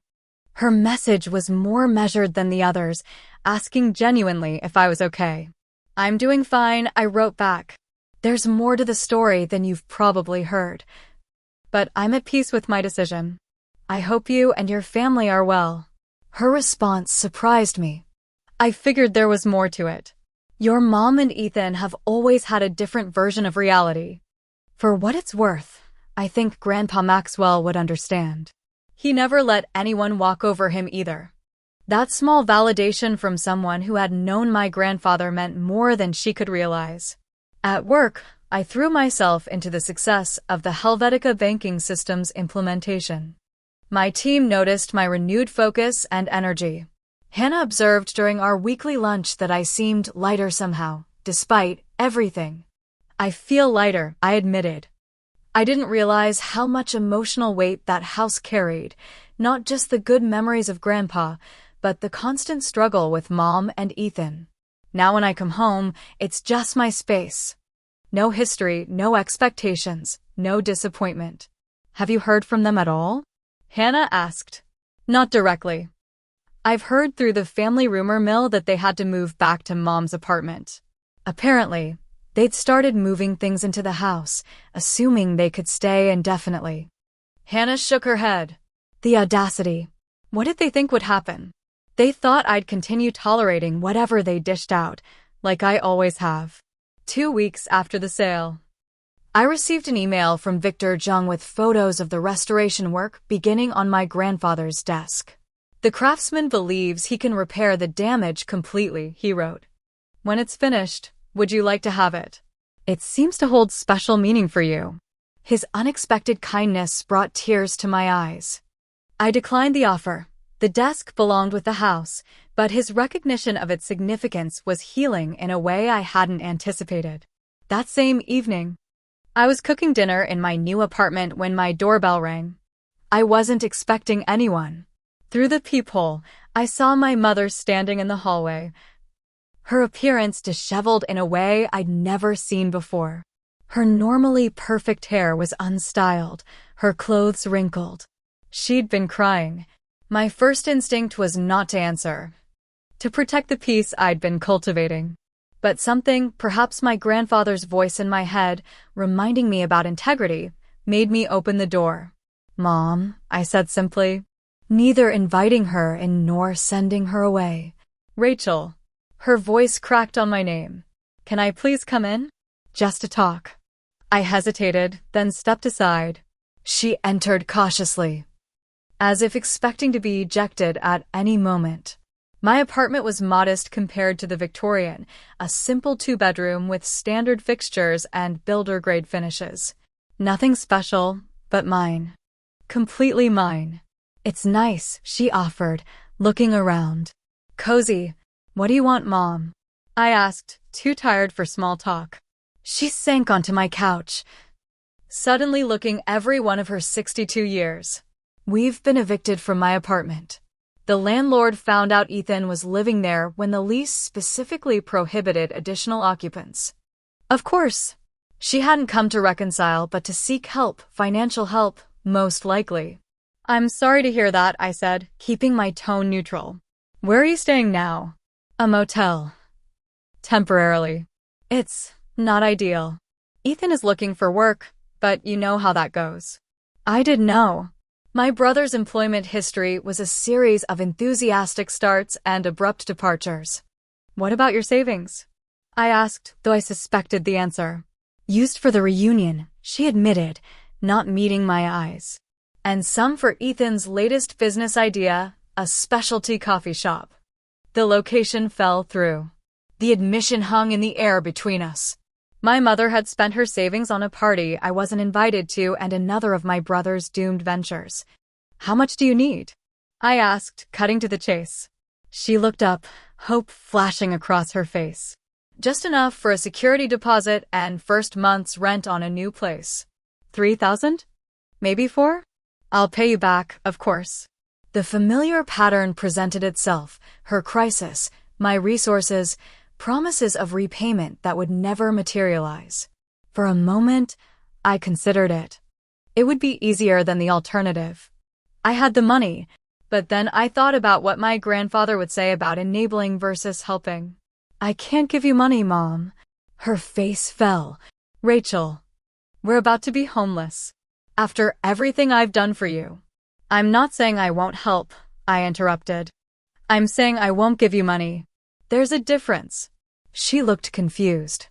Her message was more measured than the others, asking genuinely if I was okay. "I'm doing fine," I wrote back. "There's more to the story than you've probably heard, but I'm at peace with my decision. I hope you and your family are well." Her response surprised me. I figured there was more to it. "Your mom and Ethan have always had a different version of reality. For what it's worth, I think Grandpa Maxwell would understand. He never let anyone walk over him either." That small validation from someone who had known my grandfather meant more than she could realize. At work, I threw myself into the success of the Helvetica banking system's implementation. My team noticed my renewed focus and energy. Hannah observed during our weekly lunch that I seemed lighter somehow, despite everything. "I feel lighter," I admitted. I didn't realize how much emotional weight that house carried, not just the good memories of Grandpa, but the constant struggle with Mom and Ethan. Now when I come home, it's just my space. No history, no expectations, no disappointment. "Have you heard from them at all?" Hannah asked. "Not directly. I've heard through the family rumor mill that they had to move back to Mom's apartment. Apparently, they'd started moving things into the house, assuming they could stay indefinitely." Hannah shook her head. The audacity. What did they think would happen? They thought I'd continue tolerating whatever they dished out, like I always have. 2 weeks after the sale, I received an email from Victor Jung with photos of the restoration work beginning on my grandfather's desk. "The craftsman believes he can repair the damage completely," he wrote. "When it's finished, would you like to have it? It seems to hold special meaning for you." His unexpected kindness brought tears to my eyes. I declined the offer. The desk belonged with the house, but his recognition of its significance was healing in a way I hadn't anticipated. That same evening, I was cooking dinner in my new apartment when my doorbell rang. I wasn't expecting anyone. Through the peephole, I saw my mother standing in the hallway, her appearance disheveled in a way I'd never seen before. Her normally perfect hair was unstyled, her clothes wrinkled. She'd been crying. My first instinct was not to answer, to protect the peace I'd been cultivating. But something, perhaps my grandfather's voice in my head, reminding me about integrity, made me open the door. "Mom," I said simply, neither inviting her in nor sending her away. "Rachel." Her voice cracked on my name. "Can I please come in? Just to talk." I hesitated, then stepped aside. She entered cautiously, as if expecting to be ejected at any moment. My apartment was modest compared to the Victorian, a simple 2-bedroom with standard fixtures and builder-grade finishes. Nothing special, but mine. Completely mine. "It's nice," she offered, looking around. "Cozy. What do you want, Mom?" I asked, too tired for small talk. She sank onto my couch, suddenly looking every one of her 62 years. "We've been evicted from my apartment. The landlord found out Ethan was living there when the lease specifically prohibited additional occupants." Of course, she hadn't come to reconcile but to seek help, financial help, most likely. "I'm sorry to hear that," I said, keeping my tone neutral. "Where are you staying now?" "A motel." Temporarily. It's not ideal. Ethan is looking for work, but you know how that goes. I didn't know. My brother's employment history was a series of enthusiastic starts and abrupt departures. What about your savings? I asked, though I suspected the answer. Used for the reunion, she admitted, not meeting my eyes. And some for Ethan's latest business idea, a specialty coffee shop. The location fell through. The admission hung in the air between us. My mother had spent her savings on a party I wasn't invited to and another of my brother's doomed ventures. How much do you need? I asked, cutting to the chase. She looked up, hope flashing across her face. Just enough for a security deposit and first month's rent on a new place. 3,000? Maybe 4? I'll pay you back, of course. The familiar pattern presented itself, her crisis, my resources, promises of repayment that would never materialize. For a moment, I considered it. It would be easier than the alternative. I had the money, but then I thought about what my grandfather would say about enabling versus helping. I can't give you money, Mom. Her face fell. Rachel, we're about to be homeless. After everything I've done for you. I'm not saying I won't help, I interrupted. I'm saying I won't give you money. There's a difference. She looked confused.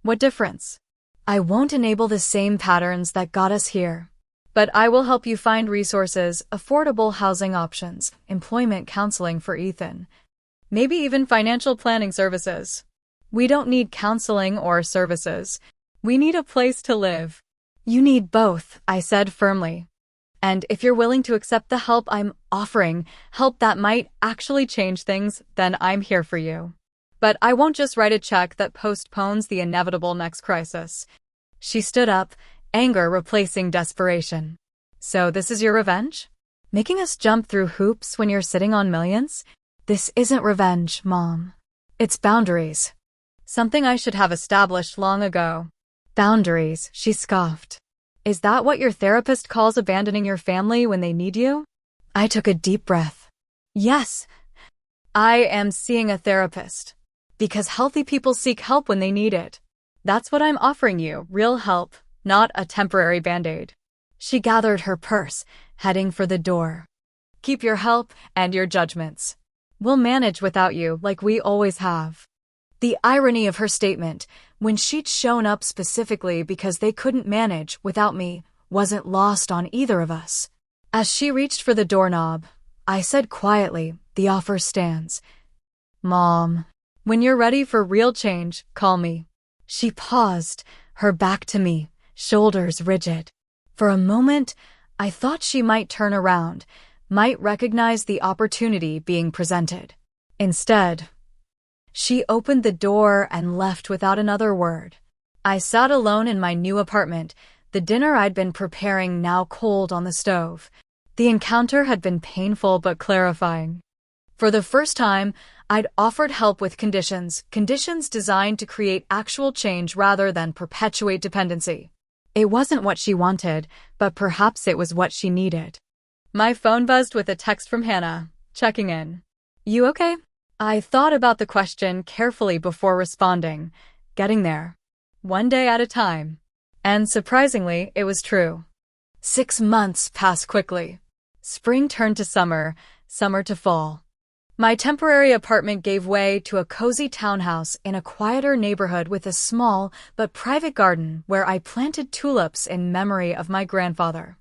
What difference? I won't enable the same patterns that got us here. But I will help you find resources, affordable housing options, employment counseling for Ethan. Maybe even financial planning services. We don't need counseling or services. We need a place to live. You need both, I said firmly. And if you're willing to accept the help I'm offering, help that might actually change things, then I'm here for you. But I won't just write a check that postpones the inevitable next crisis. She stood up, anger replacing desperation. So this is your revenge? Making us jump through hoops when you're sitting on millions? This isn't revenge, Mom. It's boundaries. Something I should have established long ago. Boundaries, she scoffed. Is that what your therapist calls abandoning your family when they need you? I took a deep breath. Yes, I am seeing a therapist. Because healthy people seek help when they need it. That's what I'm offering you, real help, not a temporary band-aid. She gathered her purse, heading for the door. Keep your help and your judgments. We'll manage without you like we always have. The irony of her statement, when she'd shown up specifically because they couldn't manage without me, wasn't lost on either of us. As she reached for the doorknob, I said quietly, the offer stands. Mom, when you're ready for real change, call me. She paused, her back to me, shoulders rigid. For a moment, I thought she might turn around, might recognize the opportunity being presented. Instead, she opened the door and left without another word. I sat alone in my new apartment, the dinner I'd been preparing now cold on the stove. The encounter had been painful but clarifying. For the first time, I'd offered help with conditions designed to create actual change rather than perpetuate dependency. It wasn't what she wanted, but perhaps it was what she needed. My phone buzzed with a text from Hannah, checking in. You okay? I thought about the question carefully before responding, getting there. One day at a time. And surprisingly, it was true. 6 months passed quickly. Spring turned to summer, summer to fall. My temporary apartment gave way to a cozy townhouse in a quieter neighborhood with a small but private garden where I planted tulips in memory of my grandfather.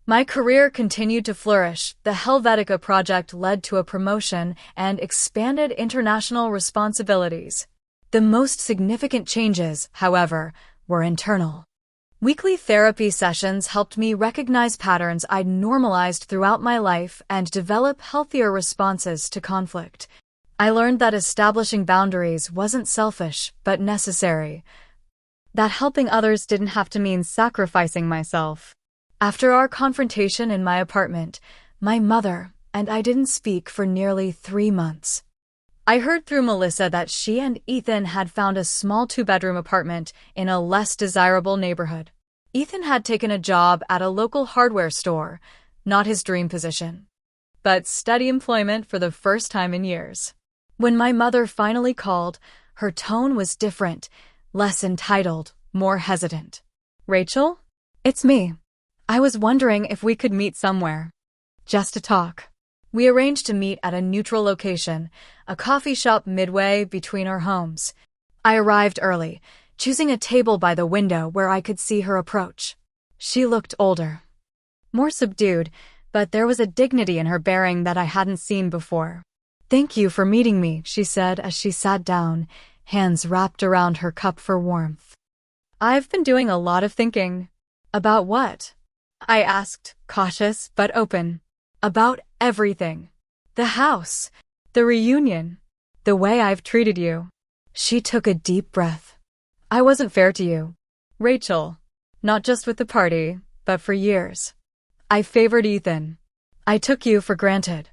My career continued to flourish. The Helvetica project led to a promotion and expanded international responsibilities. The most significant changes, however, were internal. Weekly therapy sessions helped me recognize patterns I'd normalized throughout my life and develop healthier responses to conflict. I learned that establishing boundaries wasn't selfish, but necessary. That helping others didn't have to mean sacrificing myself. After our confrontation in my apartment, my mother and I didn't speak for nearly 3 months. I heard through Melissa that she and Ethan had found a small 2-bedroom apartment in a less desirable neighborhood. Ethan had taken a job at a local hardware store, not his dream position, but steady employment for the first time in years. When my mother finally called, Her tone was different, less entitled, more hesitant. Rachel? It's me. I was wondering if we could meet somewhere. Just to talk. We arranged to meet at a neutral location, a coffee shop midway between our homes. I arrived early, choosing a table by the window where I could see her approach. She looked older, more subdued, but there was a dignity in her bearing that I hadn't seen before. "Thank you for meeting me," she said as she sat down, hands wrapped around her cup for warmth. "I've been doing a lot of thinking." "About what?" I asked, cautious but open. "About everything. The house, the reunion, the way I've treated you." She took a deep breath. "I wasn't fair to you, Rachel. Not just with the party, but for years. I favored Ethan. I took you for granted.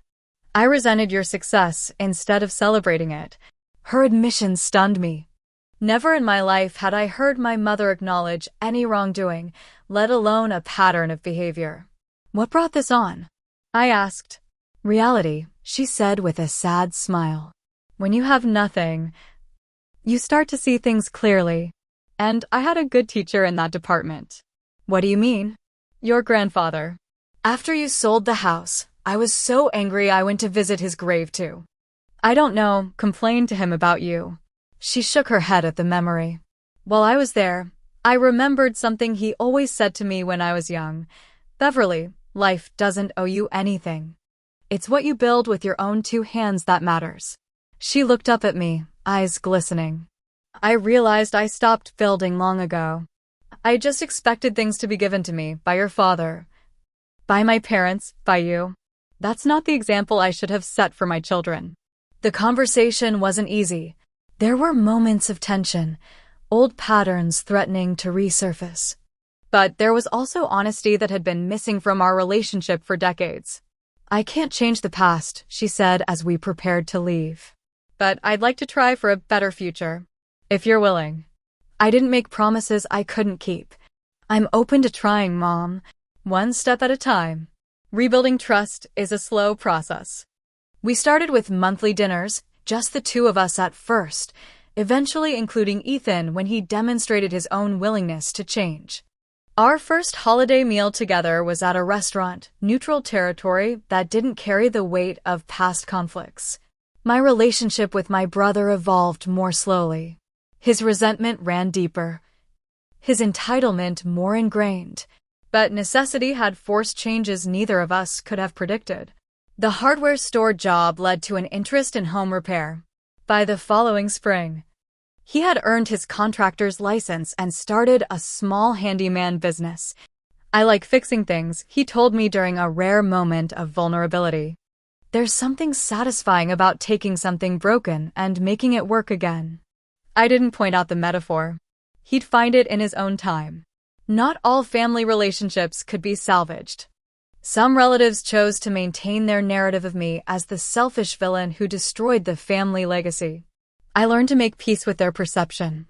I resented your success instead of celebrating it." Her admission stunned me. Never in my life had I heard my mother acknowledge any wrongdoing, let alone a pattern of behavior. "What brought this on?" I asked. "Reality," she said with a sad smile. "When you have nothing, you start to see things clearly. And I had a good teacher in that department." "What do you mean?" "Your grandfather. After you sold the house, I was so angry I went to visit his grave too. I don't know, complained to him about you." She shook her head at the memory. "While I was there, I remembered something he always said to me when I was young. Beverly, life doesn't owe you anything. It's what you build with your own two hands that matters." She looked up at me, eyes glistening. I realized I stopped building long ago. I just expected things to be given to me by your father, by my parents, by you. That's not the example I should have set for my children. The conversation wasn't easy. There were moments of tension, old patterns threatening to resurface. But there was also honesty that had been missing from our relationship for decades. "I can't change the past," she said as we prepared to leave. "But I'd like to try for a better future, if you're willing." I didn't make promises I couldn't keep. "I'm open to trying, Mom. One step at a time." Rebuilding trust is a slow process. We started with monthly dinners, just the two of us at first, eventually including Ethan when he demonstrated his own willingness to change. Our first holiday meal together was at a restaurant, neutral territory that didn't carry the weight of past conflicts. My relationship with my brother evolved more slowly. His resentment ran deeper, his entitlement more ingrained. But necessity had forced changes neither of us could have predicted. The hardware store job led to an interest in home repair. By the following spring, he had earned his contractor's license and started a small handyman business. "I like fixing things," he told me during a rare moment of vulnerability. "There's something satisfying about taking something broken and making it work again." I didn't point out the metaphor. He'd find it in his own time. Not all family relationships could be salvaged. Some relatives chose to maintain their narrative of me as the selfish villain who destroyed the family legacy. I learned to make peace with their perception,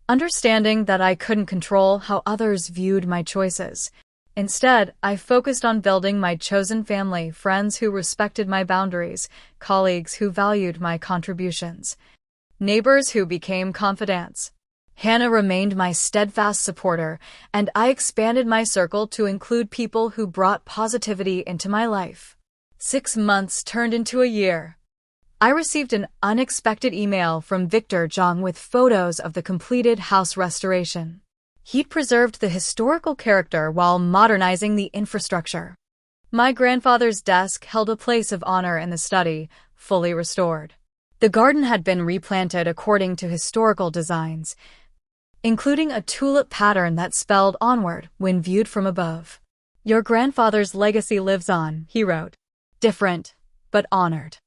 understanding that I couldn't control how others viewed my choices. Instead, I focused on building my chosen family, friends who respected my boundaries, colleagues who valued my contributions, neighbors who became confidants. Hannah remained my steadfast supporter, and I expanded my circle to include people who brought positivity into my life. 6 months turned into a year. I received an unexpected email from Victor Zhang with photos of the completed house restoration. He'd preserved the historical character while modernizing the infrastructure. My grandfather's desk held a place of honor in the study, fully restored. The garden had been replanted according to historical designs, including a tulip pattern that spelled onward when viewed from above. "Your grandfather's legacy lives on," he wrote. Different, but honored.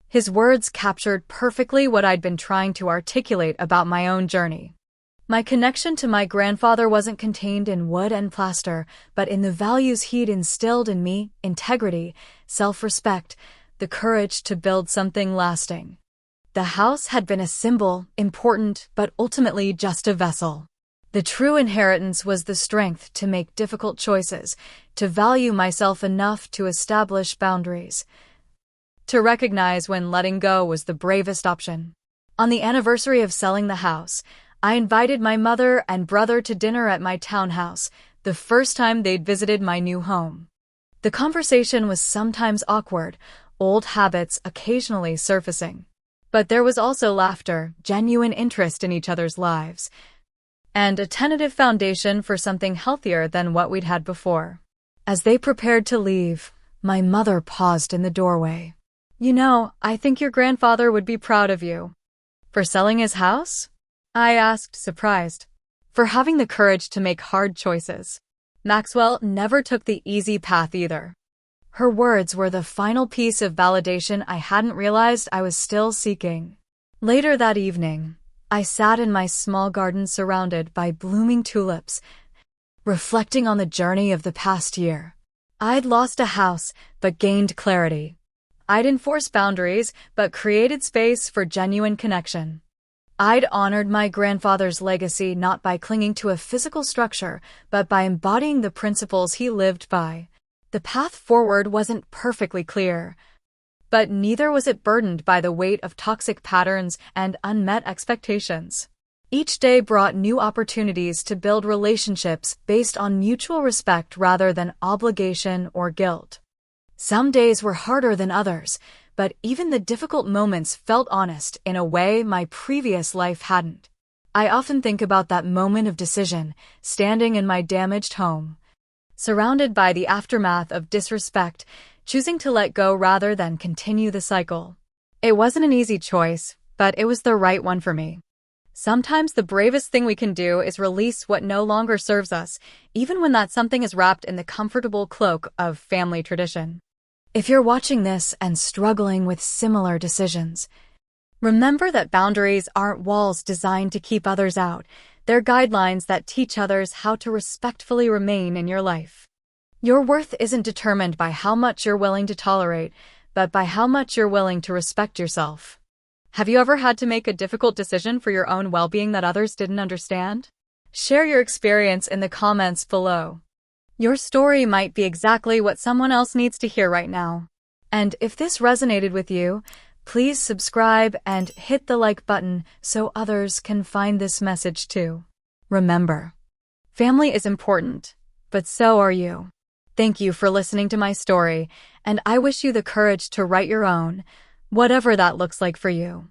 His words captured perfectly what I'd been trying to articulate about my own journey. My connection to my grandfather wasn't contained in wood and plaster, but in the values he'd instilled in me: integrity, self-respect, the courage to build something lasting. The house had been a symbol, important, but ultimately just a vessel. The true inheritance was the strength to make difficult choices, to value myself enough to establish boundaries, to recognize when letting go was the bravest option. On the anniversary of selling the house, I invited my mother and brother to dinner at my townhouse, the first time they'd visited my new home. The conversation was sometimes awkward, old habits occasionally surfacing. But there was also laughter, genuine interest in each other's lives, and a tentative foundation for something healthier than what we'd had before. As they prepared to leave, my mother paused in the doorway. "You know, I think your grandfather would be proud of you." "For selling his house?" I asked, surprised. "For having the courage to make hard choices. Maxwell never took the easy path either." Her words were the final piece of validation I hadn't realized I was still seeking. Later that evening, I sat in my small garden surrounded by blooming tulips, reflecting on the journey of the past year. I'd lost a house, but gained clarity. I'd enforced boundaries, but created space for genuine connection. I'd honored my grandfather's legacy not by clinging to a physical structure, but by embodying the principles he lived by. The path forward wasn't perfectly clear, but neither was it burdened by the weight of toxic patterns and unmet expectations. Each day brought new opportunities to build relationships based on mutual respect rather than obligation or guilt. Some days were harder than others, but even the difficult moments felt honest in a way my previous life hadn't. I often think about that moment of decision, standing in my damaged home, surrounded by the aftermath of disrespect, choosing to let go rather than continue the cycle. It wasn't an easy choice, but it was the right one for me. Sometimes the bravest thing we can do is release what no longer serves us, even when that something is wrapped in the comfortable cloak of family tradition. If you're watching this and struggling with similar decisions, remember that boundaries aren't walls designed to keep others out. They're guidelines that teach others how to respectfully remain in your life. Your worth isn't determined by how much you're willing to tolerate, but by how much you're willing to respect yourself. Have you ever had to make a difficult decision for your own well-being that others didn't understand? Share your experience in the comments below. Your story might be exactly what someone else needs to hear right now. And if this resonated with you, please subscribe and hit the like button so others can find this message too. Remember, family is important, but so are you. Thank you for listening to my story, and I wish you the courage to write your own, whatever that looks like for you.